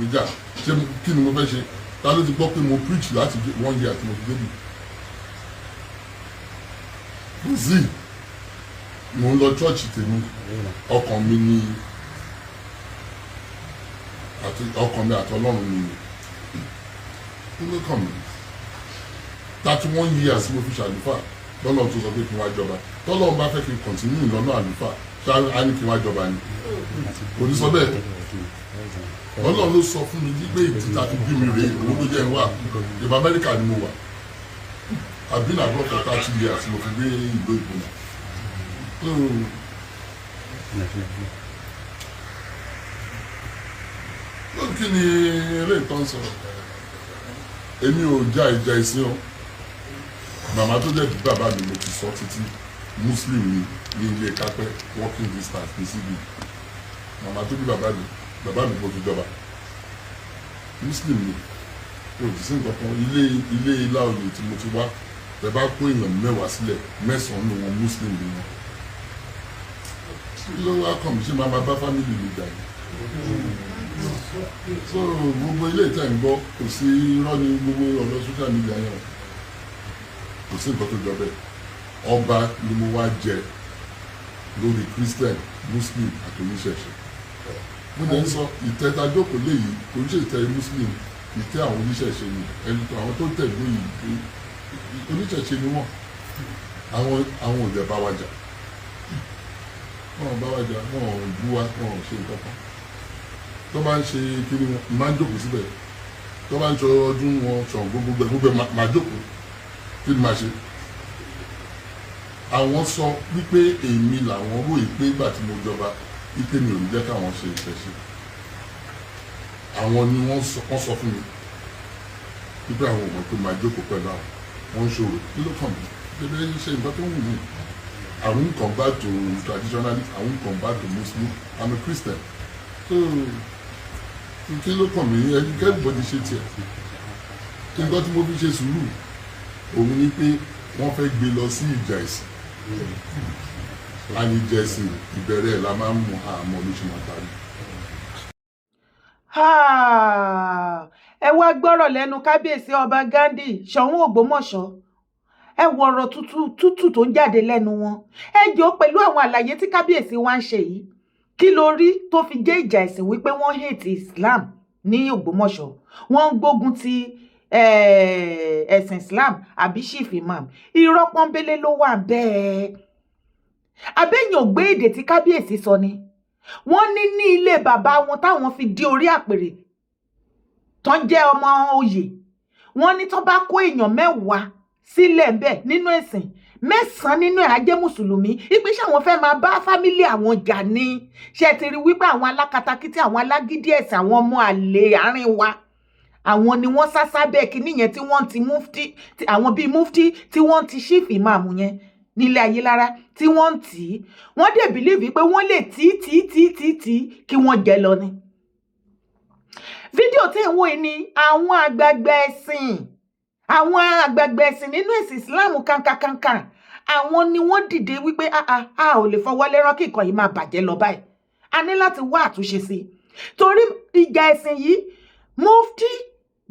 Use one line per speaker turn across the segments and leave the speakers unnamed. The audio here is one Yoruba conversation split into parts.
ìjà ṣé kí ni mo fẹ́ ṣe ta ló ti gbọ́ pé mo preach láti 1 year tí mo fi débi kò sí mo ń lọ chọ́ọ̀chì tèmi ọkàn mi àti Ọlọ́run mi kí ló kàn mí 31 years mo fi ṣàlùfà lọ́nà tó sọ pé kí n wá jọba tọ́lọ́run bá fẹ́ kí n continue lọ́nà àlùfà ṣáà á ní kí n wá jọba ni kò ní sọ bẹ́ẹ̀ Ọlọ́run ló sọ fún mi nígbà ìtìta fi bí mi rèé owó ló jẹ́ ń wà ìbá Amẹ́ríkà ni mo wà I've been abroad for 30 years mo fi gbé ìlú ìgbóná kí ni eré ìtàn sọ èmi ò já ìjà ẹ̀sìn o màmá tó jẹ́ bí bàbá mi mo ti sọ títí Muslim ni ní ilé kápẹ́ working distance ní síbi màmá tó bí bàbá mi mo fi jọba Muslim ni kò sí nǹkan kan ilé ilá oyè tí mo ti wá tẹ bá kó èèyàn 10 sílẹ̀ 9 ní wọn Muslim ni wọn ló wá kàn mí ṣe máa bá fámìlì mi jà ní. So gbogbo ilé ìtẹ̀ ń gbọ́ kò sí irọ́ ní gbogbo ọ̀rọ̀ social media yẹn kò sí nǹkan tó jọ bẹ́ẹ̀ ọba ni mo wá jẹ lórí Christian Muslim àti oníṣẹ̀ṣe mo dẹ̀ ń sọ ìtẹ́ta jókòó léyìí kò ń ṣe ìtẹ́ Muslim ìtẹ́ àwọn oníṣẹ̀ṣe ni ẹni tó àwọn tó tẹ̀ lóyìí oníṣẹ̀ṣe ni wọ́n àwọn ò dẹ̀ bá wa jà wọn bá wa jà wọn ò bú wa wọn ò ṣe nǹkan kan tó bá ń ṣe kiri wọn máa ń jókòó síbẹ̀ tó bá ń ṣe ọdún wọn ṣàn gbogbo máa jókòó kí ni máa ṣe àwọn sọ wípé èmi làwọn rò pé ìgbà tí mo jọba wípé mi ò ní jẹ́ káwọn ṣe ìṣẹ̀ṣe àwọn ni wọ́n sọ fún mi wípé àwọn ọmọ tó máa jókòó pẹ̀lú àwọn wọ́n ń ṣòro kí ló kàn mí bẹ́ẹ̀ ṣe nǹkan tó wù mí. I won't come back to traditionalist. I won't come back to Muslim. I'm a Christian. So, kí ló kàn mí everybody ṣe tiẹ̀. Kí n gbọ́ tí mo fi ṣe sùúrù. Òun ni pé wọ́n fẹ́ gbé lọ sí Ija Esin. Àní Ija Esin ìbẹ̀rẹ̀ la máa ń mú àmọ́ ló ṣe máa parí.
Ẹ wá gbọ́rọ̀ lẹ́nu kábíyèsí ọba Gandhi Soun Ogbomoso. Ẹ wo ọ̀rọ̀ tútù tó ń jáde lẹ́nu wọn. Ẹ jọ pẹ̀lú àwọn àlàyé tí kábíyèsí wa ń ṣe yìí. Kí ló rí tó fi jẹ́ Ija Esin wípé wọ́n hate Islam ní Ogbomoso? Wọ́n ń gbógun ti ẹ̀sìn Islam àbí chief imam. Irọ́ pọ́nbélé ló wà bẹ́ẹ̀. Abẹ́yìn ò gbé èdè tí kábíyèsí sọ ni. Wọ́n ní ilé bàbá wọn táwọn fi dé orí àpèrè. Tán jẹ́ ọmọ oyè. Wọ́n ní tán bá kó èèyàn 10 sílẹ̀ bẹ́ẹ̀ nínú ẹ̀sìn 9 nínú ẹ̀ á jẹ́ mùsùlùmí ìpínṣẹ́ àwọn fẹ́ máa bá fámílì àwọn jà ní ṣe ti rí wípé àwọn alákatakítí àwọn alágídí ẹ̀sìn àwọn ọmọ àlè àárín wa àwọn ni wọ́n sásá bẹ́ẹ̀ kí níyẹn tí wọ́n ti mufti àwọn bíi mufti tí wọ́n ti chief imam yẹn nílé ayé lára tí wọ́n tì wọ́n dẹ̀ believe pé wọ́n lè tí kí wọ́n jẹ lọ ni. Fídíò tí ń wò ní àwọn àgbààgbà ẹ̀sìn nínú ẹ̀sìn Islam kankankankan àwọn ni wọ́n dìde wípé a ò lè fọwọ́ lẹ́rán kí nǹkan yìí máa bàjẹ́ lọ báyìí a ní láti wá àtúnṣe sí torí Ija Esin yìí mufti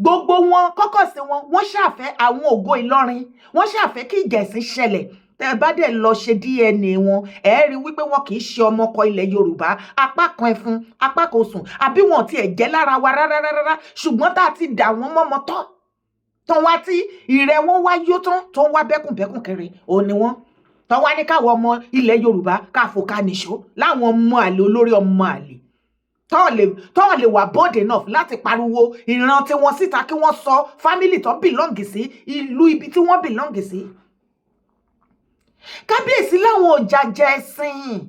gbogbo wọn kọ́kọ́ sí wọ́n ṣàfẹ́ àwọn ògo Ìlọrin wọ́n ṣàfẹ́ kí Ija Esin ṣẹlẹ̀ tẹ́ bá dẹ̀ lọ ṣe DNA wọn ẹ rí wípé wọn kì í ṣe ọmọkọ ilẹ̀ Yorùbá apá kan ẹfun apá kan osùn àbí wọn tiẹ̀ jẹ́ lára wa rárá ṣùgbọ́n tá a ti dà wọ́n mọ́mọ́ tán wá tí ìrẹ́ wọn wá yó tán tó ń wá bẹ́kùnbẹ́kùn kiri òun ni wọ́n tán wá ní káwọn ọmọ ilẹ̀ Yorùbá káfò ká nìṣó láwọn ọmọ àlè olórí ọmọ àlè tán lè wà bold enough láti pariwo ìran tí wọ́n síta kí wọ́n sọ family tó belong sí ìlú ibi tí wọ́n belong sí. Kábíyèsí láwọn ò jàjà ẹ̀sìn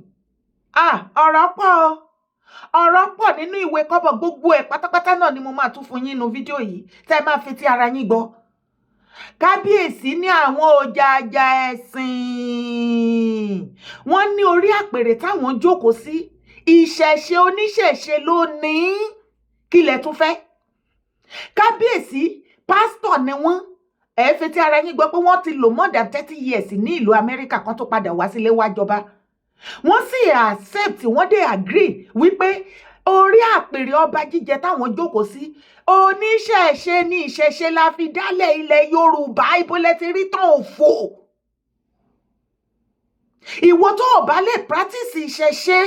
ọ̀rọ̀ pọ̀ nínú ìwé kọ́bọ̀ gbogbo ẹ̀ pátápátá náà ni mo máa tún fún yín nínú fídíò yìí tẹ́ máa fi tí ara yín gbọ́. Kábíyèsí ní àwọn ò jàjà ẹ̀sìn wọ́n ní orí àpèrè táwọn jókòó sí ìṣẹ̀ṣe oníṣẹ̀ṣe ló ní kí lẹ tún fẹ́. Kábíyèsí pásítọ̀ ni wọ́n ẹ fi tí ara yín gbọ́ pé wọ́n ti lò more than 30 years ní ìlú Amẹ́ríkà kan tó padà wá sílé wá jọba wọ́n sì accept wọ́n dé agree wípé orí àpèrè ọba jíjẹ táwọn jókòó sí oníṣẹ̀ṣe ní ìṣẹ̀ṣe la fi dálẹ̀ ilẹ̀ Yorùbá. Ibo lẹ ti rí tán òfò. Ìwọ tó ò bá lè practice ìṣẹ̀ṣe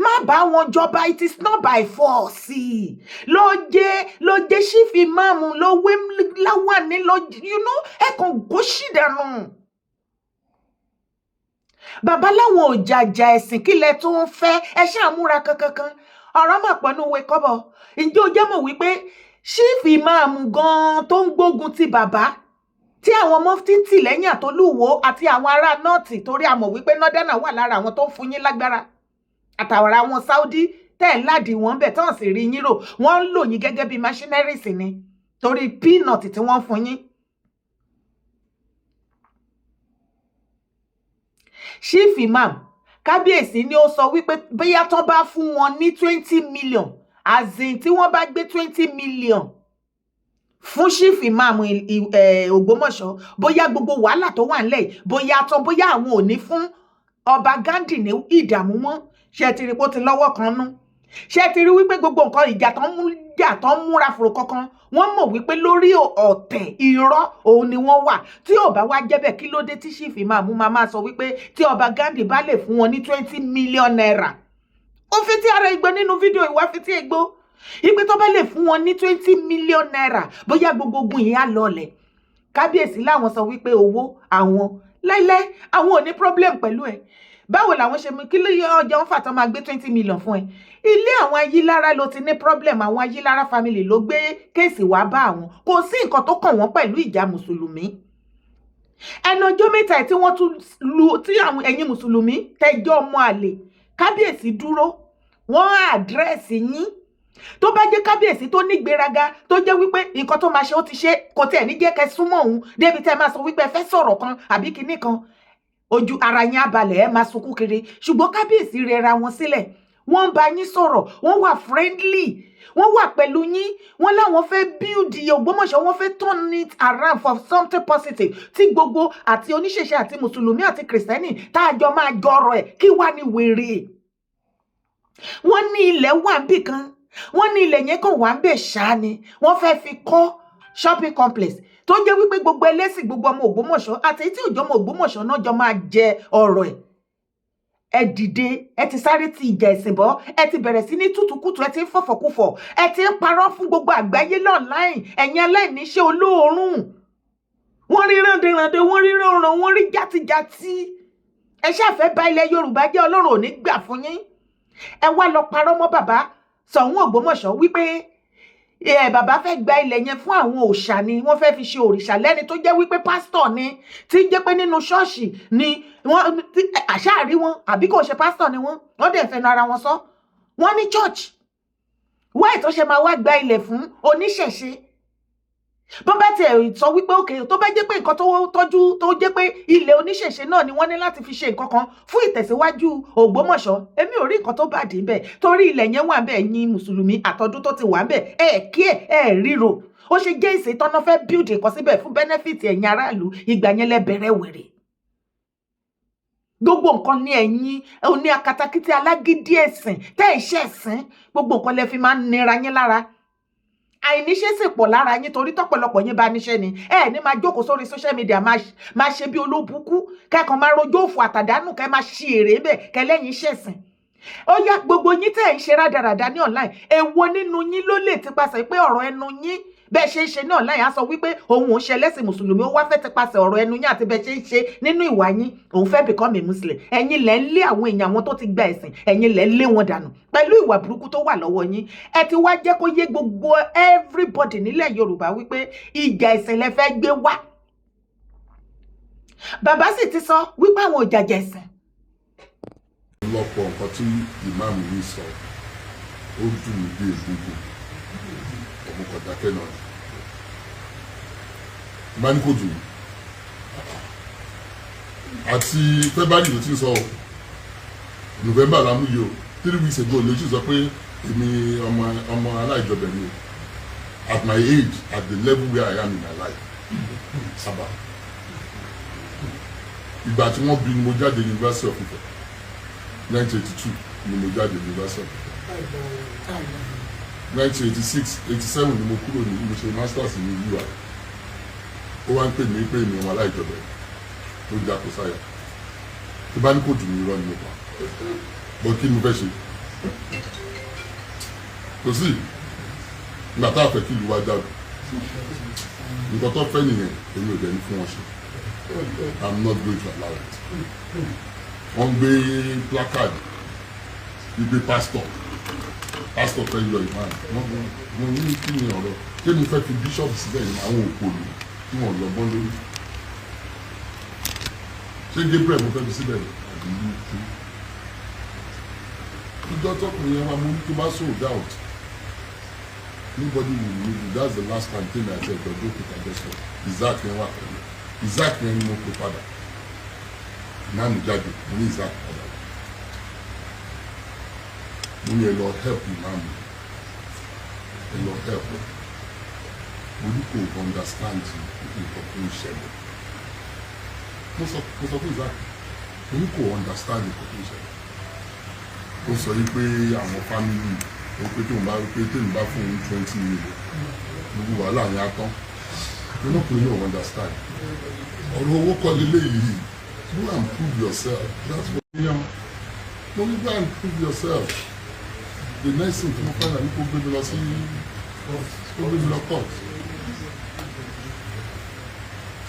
má bá wọn jọba. It is not by force. ló jẹ́ chief imam ló wé láwàní ló ẹ kàn gbóṣì dànù. Bàbá láwọn òjàjà ẹ̀sìn kílẹ̀ tó ń fẹ́ ẹ ṣàmúra kankan ọ̀rọ̀ mà pọ̀nú òwe kọ́bọ̀. Ǹjẹ́ o jẹ́ mọ̀ wípé chief imam gan tó ń gbógun ti bàbá tí àwọn mọ́fítì ń tì lẹ́yìn àtolúwo àti àwọn ará nọ́ọ̀tì torí a mọ̀ wípé nọ́dánà wà lára àwọn tó ń fún yín lágbára àtàwọn àwọn Saudi tẹ́ ẹ̀ láàdì wọn bẹ̀ tán sì rí yín rò wọ́n ń lò yín gẹ́gẹ́ bí machineries ni torí peanut tí wọ́n fún yín. Chief imam kábíyèsí ni ó sọ wípé bóyá tán bá fún wọn ní 20 million azin tí wọ́n bá gbé 20 million fún chief imam Ògbómọ̀ṣọ́ bóyá gbogbo wàhálà tó wà nílẹ̀ bóyá àwọn ò ní fún ọba Gandhi ní ìdààmú mọ́. Ṣé ti rí pé ó ti lọ́wọ́ kan nú? Ṣé ti rí wípé gbogbo nǹkan ìjà tán múra fòrò kankan wọ́n mọ̀ wípé lórí ọ̀tẹ̀ irọ́ òun ni wọ́n wà. Tí ò bá wá jẹ́bẹ̀ kí ló dé tí chief imam máa sọ wípé tí ọba Gandhi bá lè fún wọn ní 20 million naira. Ó fi tí ara igbó nínú fídíò ìwà fi tí igbó ìpè tó bá lè fún wọn ní 20 million naira bóyá gbogbo ogun yìí á lọlẹ̀. Kábíyèsí láwọn sọ wípé owó àwọn láíláí àwọn ò ní problem pẹ̀lú ẹ̀. Báwo làwọn ṣe mú kí ló yọ ọjà ń fà tán máa gbé 20 million fún ẹ? Ilé àwọn Ayílára ló ti ní problem. Àwọn Ayílára family ló gbé kéèsì wá bá àwọn. Kò sí nǹkan tó kàn wọ́n pẹ̀lú ìjà mùsùlùmí. Ẹnu ọjọ́ mẹ́ta tí wọ́n tún lu tí àwọn ẹ̀yin mùsùlùmí tẹjọ́ ọmọ àlè kábíyèsí dúró wọ́n àdírẹ́sì yín. Tó bá jẹ́ kábíyèsí tó ní gbéraga tó jẹ́ wípé nǹkan tó máa ṣe ó ti ṣe kò tiẹ̀ ní jẹ́ kẹ́ súnmọ́ òun débi tẹ́ máa sọ wípé ẹ fẹ́ sọ̀rọ̀ kan àbí kinní kan ojú ara yín abalẹ̀ ẹ máa sunkún kiri. Ṣùgbọ́n kábíyèsí rẹra wọn sílẹ̀ wọ́n ń bá yín sọ̀rọ̀ wọ́n wà friendly wọ́n wà pẹ̀lú yín wọ́n láwọn fẹ́ build Ògbómọ̀ṣọ́ wọ́n fẹ́ turn it around for something positive tí gbogbo àti oníṣẹ̀ṣe àti mùsùlùmí àti kìrìsìtẹ́nì tá a jọ máa jọrọ̀ ẹ̀ kí wá ní wèrè. Wọ́n ní ilẹ̀ wà níbì kan wọ́n ní ilẹ̀ yẹn kàn wà ń bẹ̀ ṣáá ni wọ́n fẹ́ fi kọ́ shopping complex tó jẹ́ wípé gbogbo ẹlẹ́sìn gbogbo ọmọ Ògbómọ̀ṣọ́ àti tí òjò ọmọ Ògbómọ̀ṣọ́ náà jọ máa jẹ ọ̀rọ̀ ẹ̀. Ẹ dìde ẹ ti sáré ti Ìjà Ẹ̀sìn bọ́ ẹ ti bẹ̀rẹ̀ sí ní tútùkùtù ẹ ti ń fọ̀fọ̀kúfọ̀ ẹ ti ń parọ́ fún gbogbo àgbáyé online ẹ̀yin aláìníṣẹ́ olóòórùn. Wọ́n rí ràndèràndè wọ́n rí rànràn wọ́n rí játijàti. Ẹ ṣàfẹ́ bà ilẹ̀ Yorùbá jẹ́ Ọlọ́run ò ní gbà fún yín. Ẹ wá lọ parọ́ mọ́ bàbá Soun Ògbómọ̀ṣọ́ wípé bàbá fẹ́ gba ilẹ̀ yẹn fún àwọn òòṣà ni wọ́n fẹ́ fi ṣe òrìṣà lẹ́ni tó jẹ́ wípé pásítọ̀ ni tí jẹ́ pé nínú ṣọ́ọ̀ṣì ni wọ́n àṣàrí wọn àbí kò ṣe pásítọ̀ ni wọ́n dẹ̀ fẹ́nu ara wọn sọ wọ́n ní church wáì tó ṣe máa wá gba ilẹ̀ fún oníṣẹ̀ṣe. Bó bá tiẹ̀ sọ wípé òkè tó bá jẹ́ pé nǹkan tó tọ́jú tó jẹ́ pé ilẹ̀ oníṣẹ̀ṣe náà ni wọ́n ní láti fi ṣe nǹkan kan fún ìtẹ̀síwájú Ògbómọ̀ṣọ́ èmi ò rí nǹkan tó bá dé bẹ́ẹ̀ torí ilẹ̀ yẹn wà bẹ́ẹ̀ yín mùsùlùmí àtọdún tó ti wà bẹ́ẹ̀ kí ríro ó ṣe jẹ́ ìṣètọ́nà fẹ́ build nǹkan síbẹ̀ fún benefit ẹ̀yin aráàlú ìgbà yẹn lẹ bẹ̀rẹ̀ wèrè. Gbogbo nǹkan ní ẹ̀yin oní akatakítí alágídí ẹ̀sìn tẹ́ ìṣẹ́ ẹ̀sìn gbogbo nǹkan lẹ fi máa ń nira yín lára. Àìníṣẹ́ sì pọ̀ lára yín torí tọ́pọ̀lọpọ̀ yín bá níṣẹ́ ni ẹ ní máa jókòó sórí social media máa ṣe bí olóbùkú kẹ́kàn máa rojọ́ òfò àtàdánù kẹ́ máa ṣe èrè bẹ́ẹ̀ kẹ́lẹ́yìn ṣẹ̀sìn. Ó yá gbogbo yín tẹ́ ń ṣe rádaràda ní online èwo nínú yín ló lè ti pasẹ̀ pé ọ̀rọ̀ ẹnu yín bẹ́ẹ̀ ṣe ń ṣe ní online á sọ wípé òun ò ń ṣe ẹlẹ́sìn mùsùlùmí ó wá fẹ́ ti pasẹ̀ ọ̀rọ̀ ẹnu yín àti bẹ́ẹ̀ ṣe ń ṣe nínú ìwà yín òun fẹ́ become a muslim. Ẹ̀yin lẹ́ ń lé àwọn èèyàn wọn tó ti gba ẹ̀sìn ẹ̀yin lẹ́ ń lé wọn dànù pẹ̀lú ìwà burúkú tó wà lọ́wọ́ yín. Ẹ ti wá jẹ́ kó yé gbogbo everybody nílẹ̀ Yorùbá wípé ìjà ẹ̀sìn lẹ fẹ́ gbé wá. Bàbá sì ti sọ wípé àwọn ò jàjà ẹ̀sìn.
Lọ́pọ̀ nǹkan tí ìmáàmù yìí sọ ó dùn mí bí egungun ọmọ kọ̀dákẹ́ náà bá ní kò dùn mí àti February ló ti ń sọ November lámúyẹ o 3 weeks ago ló ti sọ pé èmi ọmọ aláìjọbẹ̀ ni at my age at the level where I am in my life sábà ìgbà tí wọ́n bí mo jáde University of Ife 1982 ni mo jáde University of Ife 1986 87 ni mo kúrò ní mo ṣe masters ní UI ó wá ń pè mí ọmọ aláìjọbẹ tó jà kó sáyà tí bá ní kò dùn mí irọ́ ni mo pa bọ́ kí ni mo fẹ́ ṣe kò sí ìgbà tá a fẹ́ kí ìlú wa jáde nǹkan tó fẹ́ nìyẹn èmi ò dẹ̀ ní fún wọn ṣe I'm not going to allow it wọ́n gbé placard gbígbé pastor fẹ́ yọ ìmáà wọ́n ní kí ni ọ̀rọ̀ kí ni fẹ́ fi bishop síbẹ̀ ní àwọn òpòlù tí wọ́n lọ bọ́n lórí ṣé Gabriel mo fẹ́ fi síbẹ̀ àbí ní kú ìjọ tọkùnrin yẹn wá mú tó bá sold out nobody will leave you that's the last campaign I said ọjọ́ òkúta jẹ́sọ̀ Isaac yẹn wà pẹ̀lú Isaac yẹn ni mo kó padà náà mi jáde mo ní Isaac padà mo ní ẹ lọ help imam ẹ lọ help mo ní kò understand nǹkan tó ń ṣẹlẹ̀ mo sọ fún Isaac mo ní kò understand nǹkan tó ń ṣẹlẹ̀ ó sọ yìí pé àwọn family ó pé tóun bá fún un 20 million gbogbo wàhálà yẹn á tán mo ní kò ní ò understand ọ̀rọ̀ owó kọ́ lélẹ́yìí go and prove yourself that's what you know no you go and prove yourself the next thing tí mo fẹ́ ní kó gbé mi lọ sí court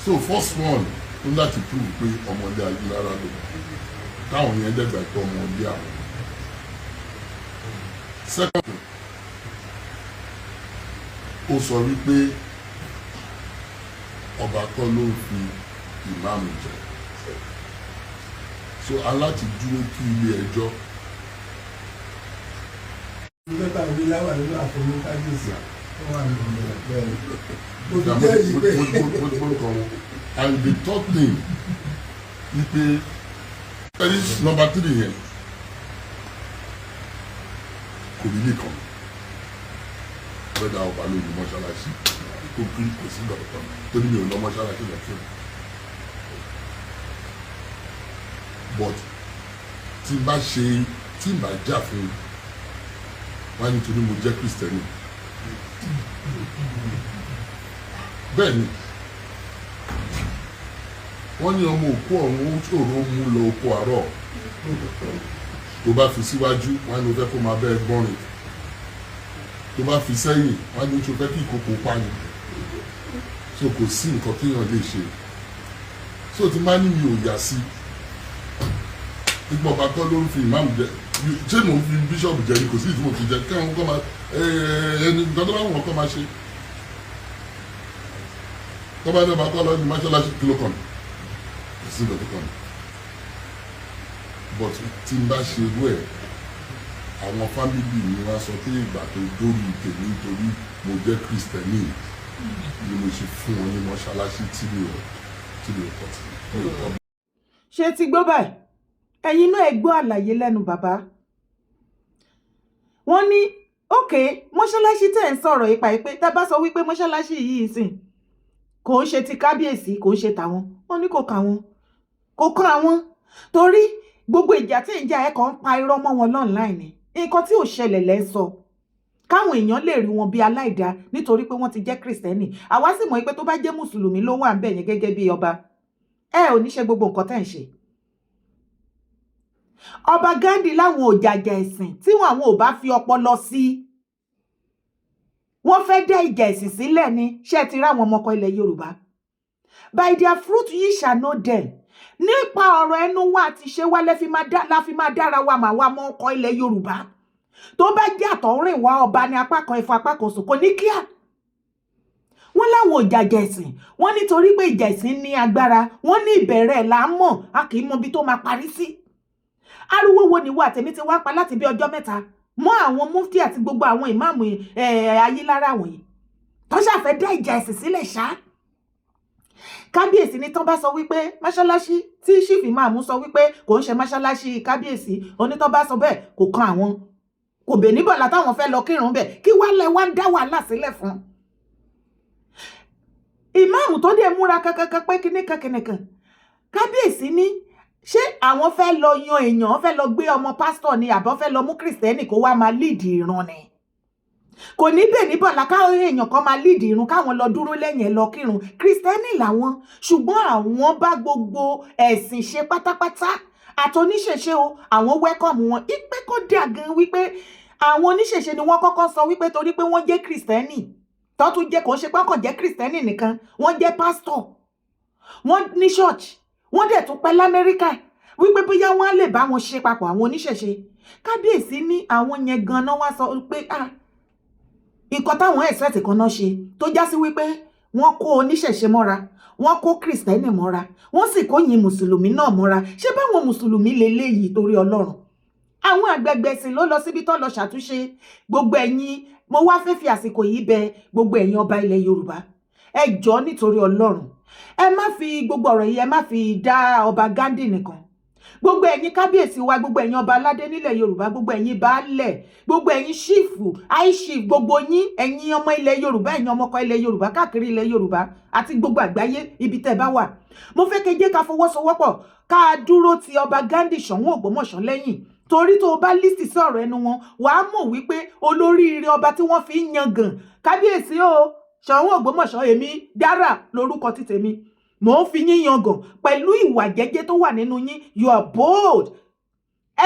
so first one ó láti prove pé ọmọdé ayélujára lò táwọn yẹn dẹ́gbà pé ọmọdé àwọn second ó sọ wípé ọba kọ́ ló ń fi ìmáàmù jẹ so aláti dúró kí ilé ẹjọ́
nígbà wo láwà nínú àfọwọ́ kábíyèsí wà nínú ẹgbẹ́
and the third thing ipe number 3 yẹn kò ní nìkan bẹ́ẹ̀ ọba lórí mọ́ṣáláṣí tó kí kò sí dọ̀tọ̀ tó ní mi ò lọ mọ́ṣáláṣí lọ́tún but tí n bá jà fún wọ́n nítorí mo jẹ́ Kristẹni bẹ́ẹ̀ ni wọ́n ní ọmọ òkú ọ̀run ó ṣòro mú lọ oko àárọ̀ tó bá fi síwájú wọ́n ní o fẹ́ kó máa bẹ́ẹ̀ gbọ́rin tó bá fi sẹ́yìn wọ́n ní o fẹ́ kí ìkókó pààyàn so kò sí nǹkan téèyàn lè ṣe so tí má ní mi ò yà sí ipò ọba kọ́ ló ń fi ìmáàmù jẹ ṣé mò ń fi bíṣọ̀bù jẹ ni kò sí ìtumọ̀ tó jẹ káwọn kọ́ máa ẹni nǹkan tó bá wọn kọ́ máa ṣe tó bá dẹ́ba kọ́ lọ ní mọ́ṣáláṣí kí ló kàn mí kò sí ìgbà tó kàn mí but tí n bá ṣe irú ẹ̀ àwọn fámìlì mi wá sọ pé ìgbà tó dórí tèmi nítorí mo jẹ́ Kristẹni ni mo ṣe fún wọn ní mọ́ṣáláṣí tí mi ò kọ́ sí.
ṣé ti gbọ́ báyìí ẹ̀yin náà ẹ gbọ́ àlàyé lẹ́nu bàbá wọ́n ní òkè mọ́ṣáláṣí tẹ̀ ń sọ̀rọ̀ ipa pé tá a bá sọ wípé mọ́ṣáláṣí yìí sìn kò ń ṣe ti kábíyèsí kò ń ṣe tàwọn wọ́n ní kò kàn wọ́n torí gbogbo ìjà tí ìjà ẹ̀ kàn ń pa irọ́ mọ́ wọn online ni nǹkan tí ò ṣẹlẹ̀ lẹ́ ń sọ káwọn èèyàn lè rí wọn bí aláìdá nítorí pé wọ́n ti jẹ́ Kristẹni àwa sì mọ̀ pé tó bá jẹ́ mùsùlùmí ló wà ń bẹ̀ yẹn gẹ́gẹ́ bí ọba ẹ ò ní ṣe gbogbo nǹkan tẹ́ ń ṣe ọba Ghandi láwọn òjàjà ẹ̀sìn tí àwọn ò bá fi ọpọlọ sí wọ́n fẹ́ dá ìjà ẹ̀sìn sílẹ̀ ni ṣé ti ráwọn ọmọkọ ilẹ̀ Yorùbá by their fruit ye shall know them nípa ọ̀rọ̀ ẹnu wa àti ṣe wá la fi máa dára wa mà wá mọ́ ọkọ ilẹ̀ Yorùbá tó bá jẹ́ àtọ̀rìn wá ọba ní apá kan Ifá apá kan Ṣàngó ní kíá wọ́n láwọn òjàjà ẹ̀sìn wọ́n nítorí pé ìjà ẹ̀sìn ní agbára wọ́n ní ìbẹ̀rẹ̀ là ń mọ̀ a kì í mọ ibi tó máa parí sí ariwo wo ni wà tèmi ti wá pa láti bí ọjọ́ mẹ́ta mọ́ àwọn mufti àti gbogbo àwọn ìmáàmù ayélára wọ̀nyí tó ṣàfẹ́ dá ìjà ẹ̀sìn sílẹ̀ ṣá kábíyèsí ní tán bá sọ wípé mọ́ṣáláṣí tí ṣífì máàmù sọ wípé kò ń ṣe mọ́ṣáláṣí kábíyèsí onítọ́ bá sọ bẹ́ẹ̀ kò kan àwọn kò bẹ̀ níbọ̀ látàwọn fẹ́ lọ kírun bẹ̀ kí wá lẹ wá ń dá wàhálà sílẹ̀ fún ìmáàmù tó dé múra kankan pé kíníkan kábíyèsí ní ṣé àwọn fẹ́ lọ yan èèyàn fẹ́ lọ gbé ọmọ pásítọ̀ ni àbọ̀ fẹ́ lọ mú kìrìsìtẹ́nì kó wá máa líìdì ìran ni kò ní bẹ́ẹ̀ níbọ̀ káwọn èèyàn kan máa líìdì irun káwọn lọ dúró lẹ́yìn ẹ̀ lọ kírun kìrìsìtẹ́nì làwọn ṣùgbọ́n àwọn bá gbogbo ẹ̀sìn ṣe pátápátá àtòníṣẹ̀ṣe o àwọn wẹ́kọ̀mù wọn ìpè kó dà gan wípé àwọn oníṣẹ̀ṣe ni wọ́n kọ́kọ́ sọ wípé torí pé wọ́n jẹ́ kìrìsìtẹ́nì tó tún jẹ́ kò ń ṣe pé kàn jẹ́ kìrìsìtẹ́nì nìkan wọ́n jẹ́ pásítọ̀ wọ́n ní ṣọ́ọ̀ṣì wọ́n dẹ̀ tún pẹ́ lamẹ́ríkà wípé bóyá wọ́n á lè bá wọn ṣe papọ̀ àwọn oníṣẹ̀ṣe kábíyèsí ní àwọn yẹn gan-an wá sọ pé nǹkan táwọn ẹ̀sẹ̀tì kan náà ṣe tó já sí wípé wọ́n kó oníṣẹ̀ṣe mọ́ra wọ́n kó kìrìsìtẹ́nì mọ́ra wọ́n sì kó yin mùsùlùmí náà mọ́ra ṣé báwọn mùsùlùmí leléyìí torí ọlọ́run àwọn àgbẹ̀gbẹ̀ ẹ̀sìn ló lọ síbi tó lọ ṣàtúnṣe gbogbo ẹ̀yin mo wá fẹ́ fi àsìkò yìí bẹ gbogbo ẹ̀yin ọba ilẹ̀ yorùbá ẹ jọ̀ọ́ nítorí ọlọ́run ẹ má fi gbogbo ọ̀rọ̀ yìí ẹ má fi dá ọba Ghandi nìkan gbogbo ẹ̀yin kábíyèsí wa gbogbo ẹ̀yin ọba aládé nílẹ̀ yorùbá gbogbo ẹ̀yin baálẹ̀ gbogbo ẹ̀yin ṣífù àìṣíf gbogbo yín ẹ̀yin ọmọ ilẹ̀ yorùbá ẹ̀yin ọmọkọ ilẹ̀ yorùbá káàkiri ilẹ̀ yorùbá àti gbogbo àgbáyé ibi tẹ́ bá wà mo fẹ́ kẹ́ jẹ́ ká fọwọ́sowọ́pọ̀ ká dúró ti ọba Ghandi Ṣọ̀ún Ògbómọ̀ṣọ́ lẹ́yìn torí tó o bá lísì sí ọ̀rọ̀ ẹnu wọn wàá mọ̀ wípé olóríire ọba tí wọ́n fi ń yangàn kábíyèsí o Ṣọ̀ún Ògbómọ̀ṣọ́ èmi dára lórúkọ ti tèmi mò ń fi yín yangàn pẹ̀lú ìwà jẹ́jẹ́ tó wà nínú yín you are bold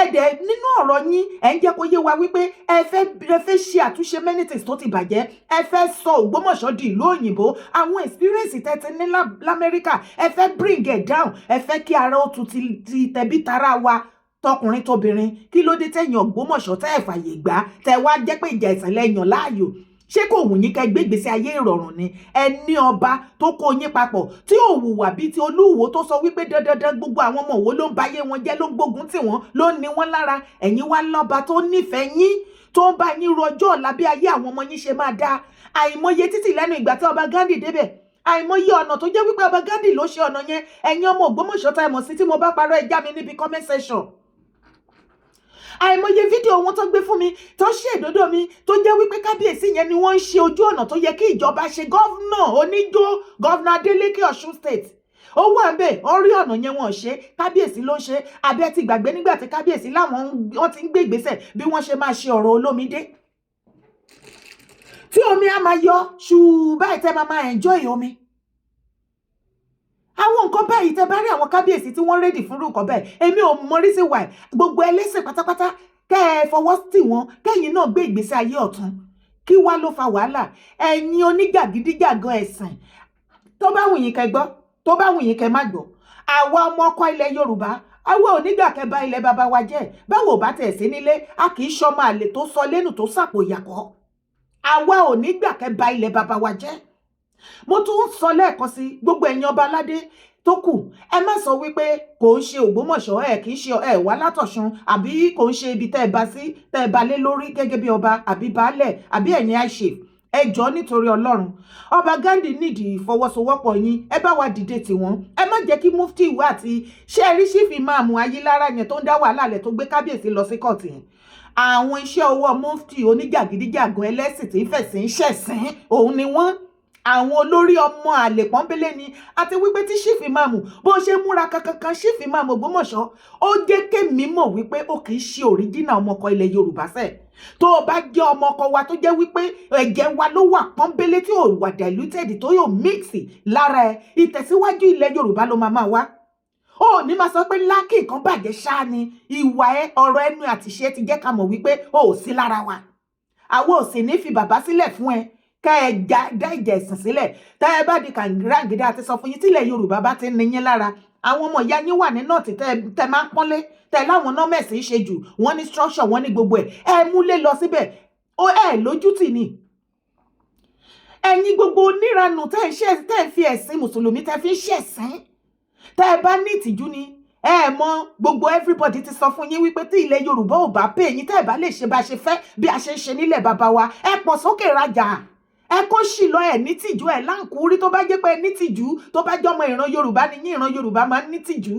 ẹ̀dẹ̀ nínú ọ̀rọ̀ yín ẹ̀ ń jẹ́ kó yé wa wípé ẹ fẹ́ ṣe àtúnṣe many things tó ti bàjẹ́ ẹ fẹ́ sọ Ògbómọ̀ṣọ́ di ìlú òyìnbó àwọn experience tẹ́tí ní lamẹ́ríkà ẹ fẹ́ bring it down ẹ fẹ́ kí ara ó tún ti tẹ̀bí tara wa tọkùnrin tóbìnrin kí ló dé tẹ̀yìn Ògbómọ̀ṣọ́ tẹ́ ẹ̀ fàyè gbà tẹ́ wá jẹ́ pé ìjà ẹ̀sìn lẹ́yìn láàyò ṣé kò wù yín ká gbé ìgbésí ayé ìrọ̀rùn ni ẹni ọba tó kó yín papọ̀ tí ò hùwà bíi ti Olúwo tó sọ wípé dandandan gbogbo àwọn ọmọ òwò ló ń bayé wọn jẹ́ ló ń gbógun tì wọ́n ló ń ní wọ́n lára ẹ̀yin wá lọ́ba tó nífẹ̀ẹ́ yín tó ń bá yín rọjọ́ ọ̀la bí ayé àwọn ọmọ yín ṣe máa dáa àìmọye títì lẹ́nu ìgbà tí ọba Ghandi débẹ̀ àìmọye ọ̀nà tó jẹ́ wípé ọba Ghandi ló ṣe ọ̀nà yẹn ẹ̀yin ọmọ Ògbómọ̀ṣọ́ tá ẹ mọ̀ sí tí mo bá parọ́ ẹ já mi níbi comment section àìmọye fídíò wọn tó gbé fún mi tó ṣe ìdódó mi tó jẹ́ wípé kábíyèsí yẹn ni wọ́n ń ṣe ojú ọ̀nà tó yẹ kí ìjọba ṣe gọ́vnà oníjó gọ́vnà Adeleke Ọ̀ṣun state ó wà ń bẹ̀ wọ́n rí ọ̀nà yẹn wọ́n ṣe kábíyèsí ló ń ṣe abẹ́ ti gbàgbé nígbà tí kábíyèsí láwọn wọ́n ti ń gbé ìgbésẹ̀ bí wọ́n ṣe máa ṣe ọ̀rọ̀ olómidé tí omi á máa yọ ṣùgbọ́n báyìí tẹ́ máa enjoy omi àwọn nǹkan báyìí tẹ́ bá rí àwọn kábíyèsí tí wọ́n rédì fún nǹkan bẹ́ẹ̀ èmi ò mọ rísí wà gbogbo ẹlẹ́sìn pátápátá kẹ́ ẹ fọwọ́ tì wọ́n kẹ́yìn náà gbé ìgbésí ayé ọ̀tun kí wá ló fa wàhálà ẹ̀yin oníjàgídíjàgan ẹ̀sìn tó bá wù yín kẹ́ gbọ́ tó bá wù yín kẹ́ má gbọ́ àwa ọmọ ọkọ ilẹ̀ yorùbá àwa onígbà kẹ́ bá ilẹ̀ baba wa jẹ́ báwo bá tẹ̀ sí nílé a kì í ṣọmọ àlè tó sọ lẹ́nu tó sàpò ìyàkọ́ àwa onígbà kẹ́ bá ilẹ̀ baba wa jẹ́ mo tún ń sọ lẹ́ẹ̀kan sí gbogbo ẹ̀yin ọba aládé tó kù ẹ má sọ wípé kò ń ṣe Ògbómọ̀ṣọ́ ẹ kì í ṣe ẹ wá látọ̀ṣun àbí kò ń ṣe ibi tẹ́ ẹ bá sí tẹ́ ẹ bá lé lórí gẹ́gẹ́ bí ọba àbí baálẹ̀ àbí ẹ̀yin àìṣe ẹ jọ̀ọ́ nítorí ọlọ́run ọba Ghandi nídìí ìfọwọ́sowọ́pọ̀ yín ẹ bá wa dìde tì wọ́n ẹ má jẹ́ kí mufti ìwé àti ṣẹ́ẹ̀rí sífì máa mú ayélára yẹn tó ń dá wàhálà lẹ̀ tó gbé kábíyèsí lọ sí kóòtù yẹn àwọn iṣẹ́ ọwọ́ mufti oníjàgídíjàgan ẹlẹ́sìn tí ń fẹ̀sìn ṣẹ̀sìn òun ni wọ́n àwọn olórí ọmọ àlè pọ́nbélé ni àti wípé tí ṣífì máàmù bó ṣe múra kankan ṣífì máàmù Ògbómọ̀ṣọ́ ó jẹ́ kémi mọ̀ wípé ó kì í ṣe òríjínà ọmọkọ ilẹ̀ yorùbá fẹ́ tó o bá jẹ́ ọmọkọ wa tó jẹ́ wípé ẹ̀jẹ̀ wa ló wà pọ́nbélé tí ò wà diluted tó yóò mix lára ẹ̀ ìtẹ̀síwájú ilẹ̀ yorùbá ló máa wá ó ní máa sọ pé lákì kan bàjẹ́ ṣáá ni ìwà ẹ ọ̀rọ̀ ẹnu àtìṣe ti jẹ́ ká mọ̀ wípé ó ò sí lára wa àwọn ò sì ní fi bàbá sílẹ̀ fún ẹ kẹ́ ẹ dá ìjà ẹ̀sìn sílẹ̀ tẹ́ ẹ bá di kàngírágídá àti sọ fún yín tílẹ̀ yorùbá bá ti ń ní yín lára àwọn ọmọ ìyá yín wà ní nọ́ọ̀tì tẹ́ máa ń pọ́nlé tẹ́ láwọn nọ́mẹ̀sì ń ṣe jù wọ́n ní structure wọ́n ní gbogbo ẹ̀ ẹ múlé lọ síbẹ̀ ó ẹ lójútì ni ẹ̀yin gbogbo oníranù tẹ́ ẹ fi ẹ̀sìn mùsùlùmí tẹ́ fi ń ṣẹ̀sìn tẹ́ ẹ bá ní ìtìjú ni ẹ mọ gbogbo everybody ti sọ fún yín wípé tí ilẹ̀ yorùbá ò bá pè yín tẹ́ ẹ bá lè ṣe bá ṣe fẹ́ bí a ṣe ń ṣe nílẹ̀ bàbá wa ẹ pọ̀ sókè rajà ẹ kó sì lọ ẹ ní tìjú ẹ láǹkúrí tó bá jẹ́ pé ẹ ní tìjú tó bá jọmọ ìran yorùbá ni yín ìran yorùbá máa ń ní tìjú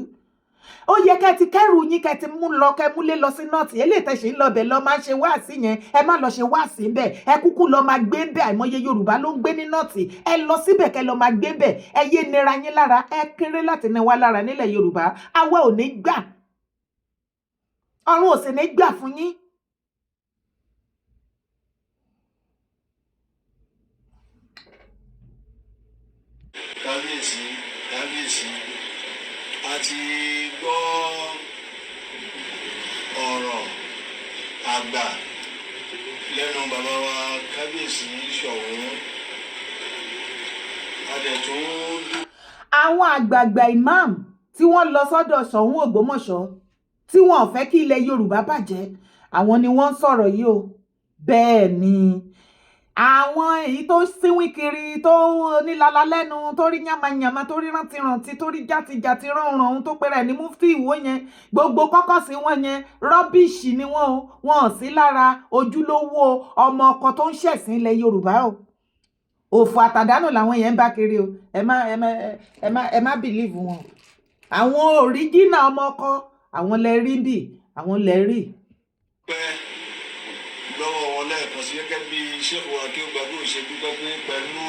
ó yẹ kẹ́ ti kẹ́rù yín kẹ́ ti mú lọ kẹ́ múlé lọ sí nọ́ọ̀tì eléyìí tẹ́ ṣe ń lọ bẹ̀ lọ máa ń ṣe wáàsí yẹn ẹ má lọ ṣe wáàsí bẹ̀ ẹ kúkú lọ máa gbé bẹ̀ àìmọye Yorùbá ló ń gbé ní nọ́ọ̀tì ẹ lọ síbẹ̀ kẹ́ lọ máa gbé bẹ̀ ẹ yé nira yín lára ẹ kéré láti ní wá lára nílẹ̀ Yorùbá àwa ò ní gbà ọ̀run ò sì ní gbà fún yín.
kábíyèsí kábíyèsí a ti gbọ́ ọ̀rọ̀ àgbà lẹ́nu bàbá wa kábíyèsí Ṣọ̀ún adẹ̀tún.
àwọn àgbààgbà imam tí wọ́n lọ sọ́dọ̀ Ṣọ̀ún Ògbómọ̀ṣọ́ tí wọ́n ò fẹ́ kí ilẹ̀ Yorùbá bàjẹ́ àwọn ni wọ́n ń sọ̀rọ̀ yìí o bẹ́ẹ̀ ni àwọn èyí tó síwín kiri tó nílala lẹ́nu tó rí yamayama tó rí rántí tó rí játijàti ránran ohun tó pẹ́rẹ́ ní mufti Ìwó yẹn gbogbo kọ́kọ́ sí wọn yẹn rọ́bìṣì ni wọ́n o wọn ò sí lára ojúlówó ọmọ ọkọ tó ń ṣẹ̀sìn ilẹ̀ Yorùbá o òfò àtàdánù làwọn yẹn ń bá kiri o ẹ má bìlíìfù wọn àwọn òríjínà ọmọ ọkọ àwọn lẹ rí bì àwọn lẹ rí.
lọ́wọ́ wọn lẹ́ẹ̀kan sí gẹ́gẹ́ bí Sheikh wa kí ó gbàgbọ́ ṣe dúpẹ́ pé pẹ̀lú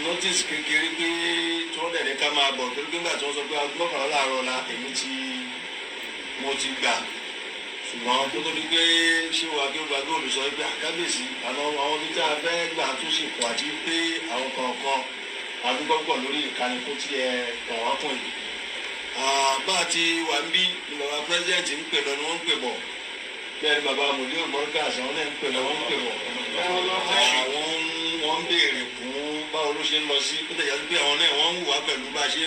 notice kékeré pé tí wọ́n dẹ̀dẹ̀ ká máa bọ̀ torí pé nígbà tí wọ́n sọ pé agbọ́kànlá láàárọ̀ la èmi mo ti gbà ṣùgbọ́n tó tó di pé Sheikh wa kí ó gbàgbọ́ olùsọ pé àkábíyèsí àwọn bí tá a fẹ́ gbà tún ṣe pọ̀ àti pé àwọn kọ̀ọ̀kan àdúgbò lórí ìkànnì tó ti kàn wá kùn yìí. bá a ti wà ń bí ìlọ́wà pírẹ́sidẹ̀ntì ń pè lọ ni wọ́n ń pè bọ̀ bẹ́ẹ̀ ni bàbá mòlíò mọ́ríkàsì àwọn náà ń pè lọ wọ́n ń pè bọ̀ wọ́n ń béèrè fún báwo ló ṣe ń lọ sí kó tẹ̀yà sí pé àwọn náà wọ́n ń hùwà pẹ̀lú bá a ṣe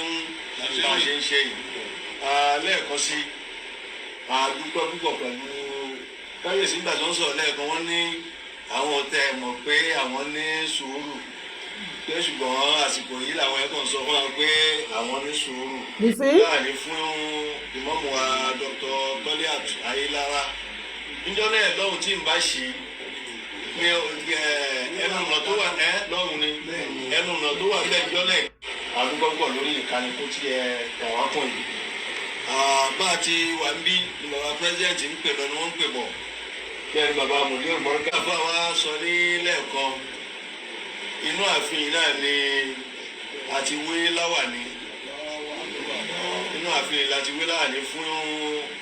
ń ṣe yìí. lẹ́ẹ̀kan sí àdúgbò púpọ̀ pẹ̀lú káyọ̀sí nígbà tó ń sọ̀rọ̀ lẹ́ẹ̀kan wọ́n ní àwọn ọ̀tẹ̀ mọ̀ pé àwọn ní sùúrù pé ṣùgbọ́n àsìkò yìí làwọn ẹ̀kọ́ sọ fún wa pé àwọn ní sùúrù láàrin fún ìmọ̀mù wa Dr. Goliath Ayélára níjọ́ náà lọ́hùn tí n bá ṣe ní ẹnu ọ̀nà tó wà lọ́hùn ni ẹnu ọ̀nà tó wà bẹ́ẹ̀ níjọ́ náà àdúgbò pọ̀ lórí ìkànnì tó ti kàn wá pọ̀ yìí. bá a ti wà ń bí ìlọ́wà pírẹ́sidẹ̀ntì ń pè lọ ni wọ́n ń pè bọ̀ bẹ́ẹ̀ ni bàbá mòlíò mọ́ríkà fún wa sọ ní lẹ́ẹ̀kan inú ààfin náà ni àti wé láwàní inú ààfin láti wé láwàní fún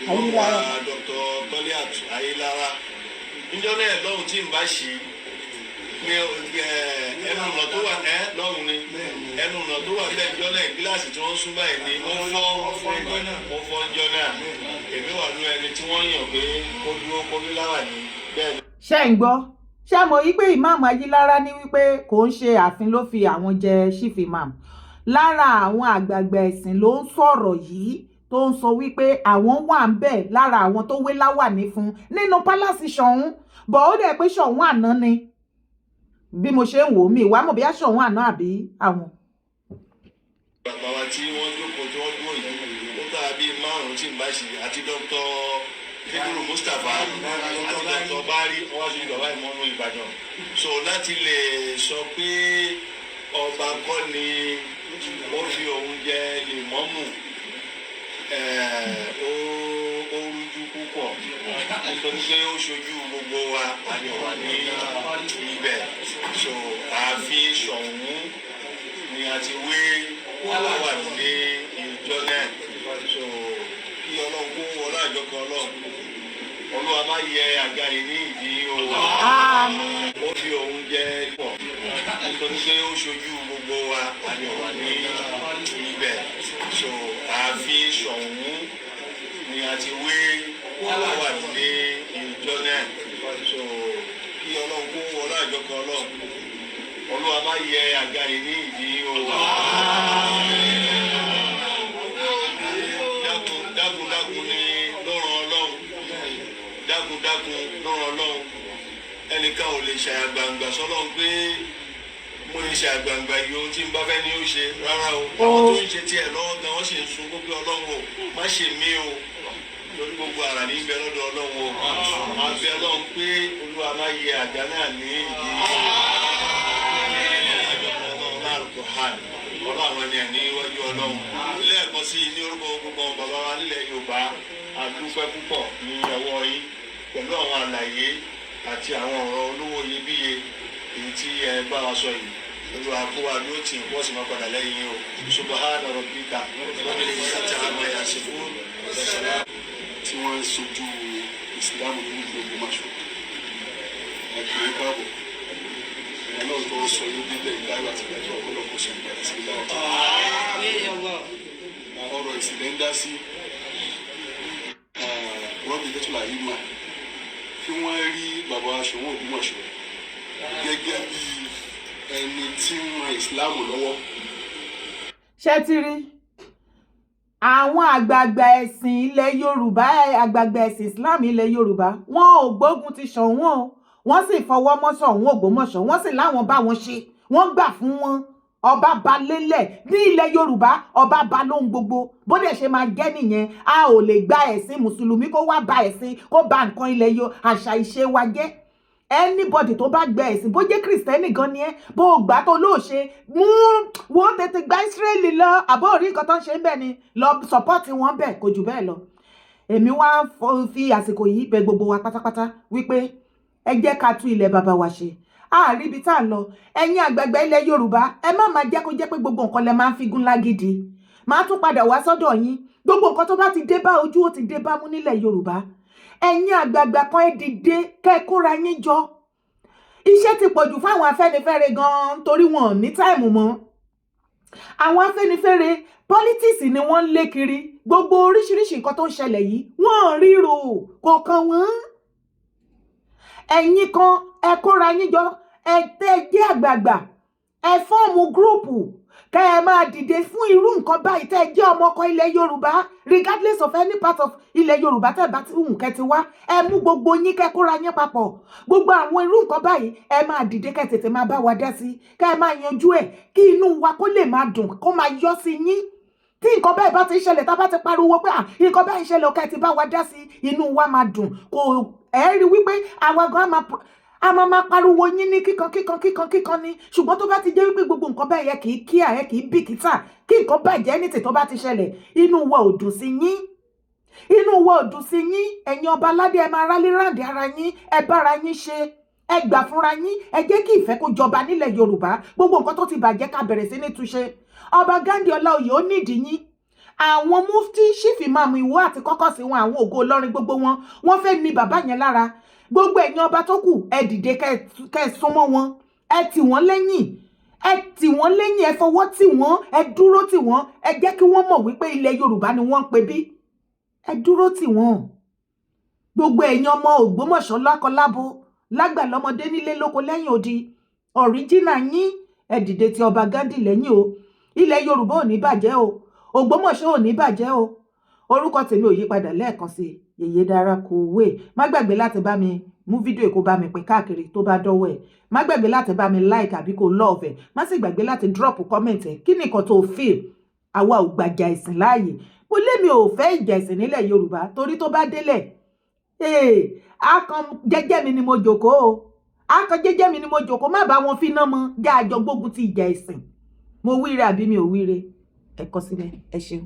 ìmọ̀mù wa Dr. Goliath Ayélára níjọ́ náà lọ́hùn tí n bá ṣe ní ẹnu ọ̀nà tó wà lọ́hùn ni ẹnu ọ̀nà tó wà bẹ́ẹ̀ níjọ́ náà gíláàsì tí wọ́n sún báyìí ni ó fọ́ níjọ́ náà èmi wà nínú ẹni tí wọ́n yàn pé kó dúró kó ní láwàní bẹ́ẹ̀ ni.
ṣé ń gbọ́ ṣé mo yí pé ìmáàmù Ayélára ní wípé kò ń ṣe ààfin ló fi àwọn jẹ chief imam lára àwọn àgbààgbà ẹ̀sìn ló ń sọ̀rọ̀ yìí tó ń sọ wípé àwọn wà ń bẹ̀ lára àwọn tó wé láwàní fún nínú pálásì Ṣọ̀ún bọ̀ ó dẹ̀ pé Ṣọ̀ún àná ni bí mo ṣe ń wò ó mi ìwà mọ̀ bí Ṣọ̀ún àná àbí àwọn.
bàbá wa tí wọ́n jókòó tí wọ́n dúró yìí ó tà bíi márùn-ún tí n bá ṣe àti Dr. Fídúró Mustapha àti Dr. Bari wọ́n wá sí bàbá ìmọ̀nù Ìbàdàn so láti lè sọ pé ọba kọ́ ni ó fi òun jẹ lèmọ́mù ó rújú púpọ̀ nítorí pé ó ṣojú gbogbo wa àyẹ̀wò ní ibẹ̀ so ààfin Ṣọ̀ún ni a ti wé wà ní ìjọ náà so kí Ọlọ́run kó wọlé àjọkọ Ọlọ́run Olúwa má yẹ àga yìí ní ìdí o ó fi òun jẹ pọ̀ nítorí pé ó ṣojú gbogbo wa àyẹ̀wò ní ibẹ̀ so ààfin Ṣọ̀ún ni a ti wé wà ní ìjọ náà so kí Ọlọ́run kó wọlé àjọkọ Ọlọ́run Olúwa má yẹ àga yìí ní ìdí o. dákun ni lọ́rùn Ọlọ́run dákun lọ́rùn Ọlọ́run ẹnìkan ò lè ṣàyàgbàǹgbà sọ́lọ́run pé mo lè ṣàyàgbàǹgbà yìí ohun tí n bá fẹ́ ní ó ṣe rárá o àwọn tó ń ṣe tiẹ̀ lọ́wọ́ gan wọ́n sì ń sun gbogbo Ọlọ́run o má ṣe mí o lórí gbogbo ara ní ibẹ̀ lọ́dọ̀ Ọlọ́run o àbẹ̀ Ọlọ́run pé Olúwa má yẹ àga náà ní ìdí àjọpọ̀ Ọlọ́run láàrúkọ hàn ọlọ́ àwọn ẹni ẹ̀ ní iwájú ọlọ́run lẹ́ẹ̀kan sí ní orúkọ gbogbo bàbá wa nílẹ̀ Yorùbá a dúpẹ́ púpọ̀ ní ọwọ́ yín pẹ̀lú àwọn àlàyé àti àwọn ọ̀rọ̀ olówó iyebíye èyí tí ẹ bá wa sọ yìí olú àkówá ló ti wọ́n sì máa padà lẹ́yìn o subahana rabbika rabbil izzati amma yasifun
tí wọ́n ń sojú ìsìlámù ní ìlú Ògbómọ̀ṣọ́ àkìrí káàbọ̀ ìyá náà tó sọ ní dídẹ̀ ìdáyọ̀ àti ìdájọ́ ọ̀pọ̀lọpọ̀ sọ ìgbàlẹ̀ sí ilé ọ̀tọ̀ ọ̀rọ̀ ìsìlẹ̀ ń dá sí wọ́n bí lẹ́tọ̀lá yìí mà kí wọ́n rí bàbá Soun Ògbómọ̀ṣọ́ gẹ́gẹ́ bí ẹni tí ń ran ìsìlámù lọ́wọ́.
ṣé ti rí àwọn àgbààgbà ẹ̀sìn ilẹ̀ Yorùbá àgbààgbà ẹ̀sìn Islam ilẹ̀ Yorùbá wọn ò gbógun ti Soun o wọ́n sì fọwọ́ mọ́ Soun Ògbómọ̀ṣọ́ wọ́n sì láwọn bá wọn ṣe wọ́n gbà fún wọn ọba ba lélẹ̀ ní ilẹ̀ Yorùbá ọba ba lóhun gbogbo bó dẹ̀ ṣe máa jẹ́ nìyẹn a ò lè gba ẹ̀sìn mùsùlùmí kó wá ba ẹ̀sìn kó ba nǹkan ilẹ̀ àṣà ìṣe wa jẹ́ anybody tó bá gba ẹ̀sìn bó jẹ́ kìrìsìtẹ́nì gan ni ẹ́ bó gbà tó lóòṣe mú wo tètè gba Ísírẹ́lì lọ àbó orí nǹkan tó ń ṣe ń bẹ̀ ni lọ sọ́pọ́ọ̀tì wọn bẹ̀ kò jù bẹ́ẹ̀ lọ èmi wá fi àsìkò yìí bẹ̀ gbogbo wa pátápátá wípé ẹ jẹ́ ká tún ilẹ̀ bàbá wa ṣe àárí ibi tá à ń lọ ẹ̀yin àgbààgbà ilẹ̀ Yorùbá ẹ má máa jẹ́ kó jẹ́ pé gbogbo nǹkan lẹ máa ń figun lágídí máa tún padà wá sọ́dọ̀ yín gbogbo nǹkan tó bá ti dé bá ojú ó ti dé bá mú nílẹ̀ Yorùbá ẹ̀yin àgbààgbà kan ẹ dìde kẹ́ kóra yín jọ iṣẹ́ ti pọ̀jù fáwọn Afẹ́nifẹ́re gan-an torí wọn ò ní táìmù mọ́ àwọn Afẹ́nifẹ́re politics ni wọ́n ń lé kiri gbogbo oríṣiríṣi nǹkan tó ń ṣẹlẹ̀ yìí wọ́n ríro kò kàn wọ́n ẹ̀yin kan ẹ kóra yín jọ ẹ tẹ́ jẹ́ àgbààgbà ẹ fọ́ọ̀mù gúrùpù kẹ́ ẹ máa dìde fún irú nǹkan báyìí tẹ́ ẹ jẹ́ ọmọ ọkọ ilẹ̀ Yorùbá regardless of any part of ilẹ̀ Yorùbá tẹ́ ẹ bá ti hùn kẹ́ ti wá ẹ mú gbogbo yín kẹ́ kóra yín papọ̀ gbogbo àwọn irú nǹkan báyìí ẹ máa dìde kẹ́ tètè máa bá wa dá sí kẹ́ ẹ máa yanjú ẹ̀ kí inú wa kó lè máa dùn kó máa yọ sí yín tí nǹkan báyìí bá ti ń ṣẹlẹ̀ tá a bá ti pariwo pé nǹkan báyìí ń ṣẹlẹ̀ kẹ́ ti bá wa dá sí inú wa máa dùn kò ẹ rí wípé àwa gan a máa pariwo yín ní kíkan ni ṣùgbọ́n tó bá ti jẹ́ wípé gbogbo nǹkan báyìí ẹ kì í kíá ẹ kì í bìkítà kí nǹkan bàjẹ́ ní tètò bá ti ṣẹlẹ̀ inú wa ò dùn sí yín ẹ̀yin ọba aládé ẹ máa rálé ráǹdì ara yín ẹ bára yín ṣe ẹ gbà fúnra yín ẹ jẹ́ kí ìfẹ́ kó jọba nílẹ̀ Yorùbá gbogbo nǹkan tó ti bàjẹ́ ká bẹ̀rẹ̀ sí ní túnṣe ọba Ghandi Ọláoyè ó nídìí yín àwọn mufti ṣífì máàmù Ìwó àti kọ́kọ́ sí wọn àwọn ògo Ìlọrin gbogbo wọn fẹ́ ní bàbá yẹn lára gbogbo ẹ̀yin ọba tó kù ẹ dìde kẹ́ súnmọ́ wọn ẹ tì wọ́n lẹ́yìn ẹ fọwọ́ tì wọ́n ẹ dúró tì wọ́n ẹ jẹ́ kí wọ́n mọ̀ wípé ilẹ̀ Yorùbá ni wọ́n ń pe bí ẹ dúró tì wọ́n gbogbo ẹ̀yin ọmọ Ògbómọ̀ṣọ́ lákọlábo lágbà lọ́mọdé nílé lóko lẹ́yìn odi ọ̀ríjínà yín ẹ dìde ti ọba Ghandi lẹ́yìn o ilẹ̀ Yorùbá ò ní bàjẹ́ o Ògbómọ̀ṣọ́ ò ní bàjẹ́ o orúkọ tèmi ò yípadà lẹ́ẹ̀kan sí Yèyé Dára Kòwé má gbàgbé láti bá mi mú fídíò èkó bá mi pín káàkiri tó bá dọ́wọ́ ẹ̀ má gbàgbé láti bá mi like àbí kó love ẹ̀ má sì gbàgbé láti drop comment ẹ̀ kí nìkan tó feel àwa ò gbàjà ẹ̀sìn láàyè mo lémi ò fẹ́ ìjà ẹ̀sìn nílẹ̀ Yorùbá torí tó bá délẹ̀ akàn jẹ́jẹ́ mi ni mo jókòó má bá wọn finá mọ́ já àjọ gbógun ti ìjà ẹ̀sìn mo wíire àbí mi ò wíire ẹ kọ sílẹ̀ ẹ ṣeun.